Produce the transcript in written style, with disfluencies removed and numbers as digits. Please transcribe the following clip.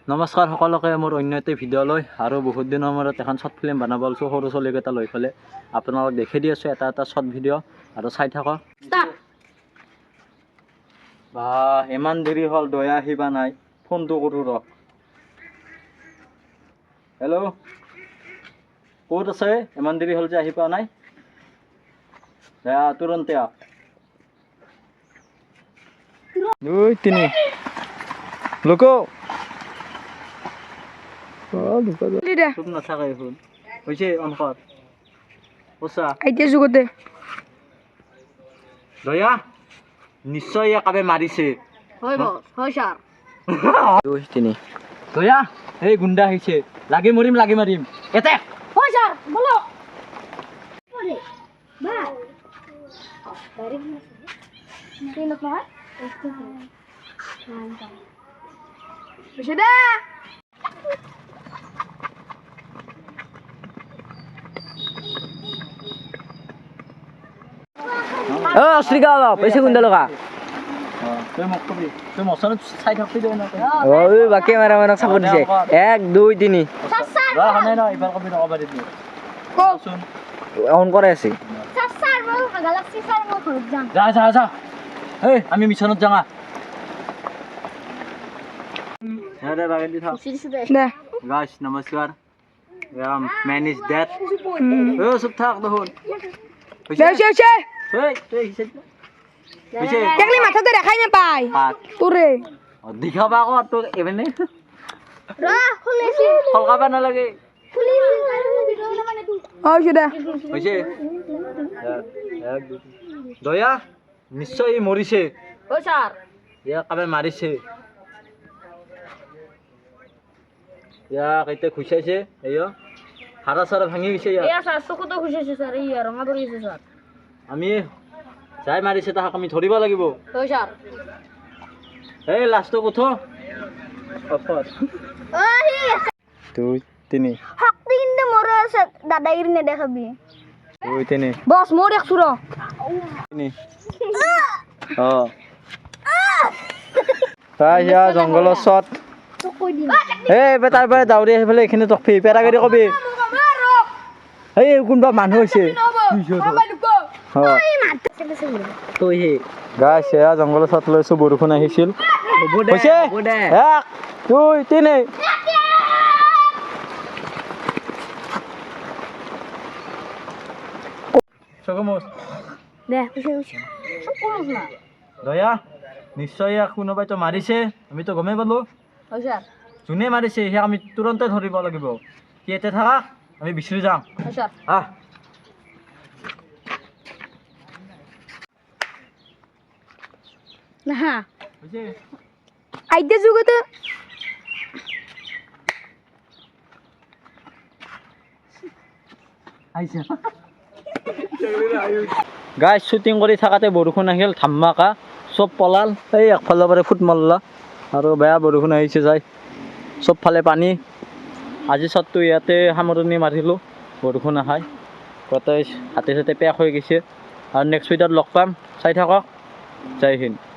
নমস্কাৰ সকলোকে মোৰ অন্য এটা ভিডিঅ'লৈ আৰু বহুত দিনৰ মূৰত এখন শ্বৰ্ট ফিল্ম বনাব লৈছোঁ সৰু ছোৱালীকেইটা লৈ পেলাই আপোনালোকক দেখি দি আছোঁ এটা শ্বৰ্ট ভিডিঅ' আৰু চাই থাকক। বা ইমান দেৰি হ'ল দয়া আহিবা নাই, ফোনটো কৰোঁ ৰখ। হেল্ল', ক'ত আছে? ইমান দেৰি হ'ল যে আহি পোৱা নাই। দয়া তুৰন্তে আহ। 2 3 লোক নাথাকে এখন হৈছে অংকৰ যুগতে দয়া নিশ্চয় একেবাৰে মাৰিছে। দয়া এই গুণ্ডা আহিছে, লাগি মৰিম এতে পইচা গুণ্ডা লগা বাকী মাৰা চাপৰ্ট দিছে 1 2 3 অন কৰাই আছে। আমি মিছনত যাওঁ গাইস নমস্কাৰ। Man is dead. চুপ থাক দেখোন মাথাতে দেখাই নাপায় তোৰে দেখাবা আকৌ তোক এবেনে ফলকাবা নালাগে দয়া নিশ্চয় মৰিছে কাবে মাৰিছে ইয়াক এতিয়া খুচাইছে হাৰা চাৰা ভাঙি গৈছে আমি যাই মাৰিছে তাহাক আমি ধৰিব লাগিব। এই লাষ্টক উঠ 2 3 শক্তি কিন্তু মোৰ আছে দাদাগিৰি নেদেখাবি 2 3 বস মোৰ দেখছো ৰ 3 জংগলৰ শ্বট তাৰ পৰা দাউৰি আহি পেলাই এইখিনি তক পেৰাগাড়ী কবি এই কোনোবা মানুহ হৈছে জংগলৰ শ্বট লৈছো। বৰষুণ আহিছিল 1 2 3 দয়া নিশ্চয় কোনোবাই তো মাৰিছে, আমিতো গমেই পালো যোনে মাৰিছে সেয়া আমি তুৰন্তে ধৰিব লাগিব। কি ইয়াতে থাকা, আমি বিচাৰি যাম। গাইজ শ্বুটিং কৰি থাকাতে বৰষুণ আহিল ধামাকা, চব পলাল। এই একফালৰ পৰা ফুট মাৰলা আৰু বেয়া বৰষুণ আহিছে যায়, চবফালে পানী। আজি শ্বটটো ইয়াতে সামৰণি মাৰিলোঁ, বৰষুণ আহাই গোটেই হাতে চাতে পেক হৈ গৈছে। আৰু নেক্সট ভিডিঅ'ত লগ পাম, চাই থাকক। জয় হিন্দ।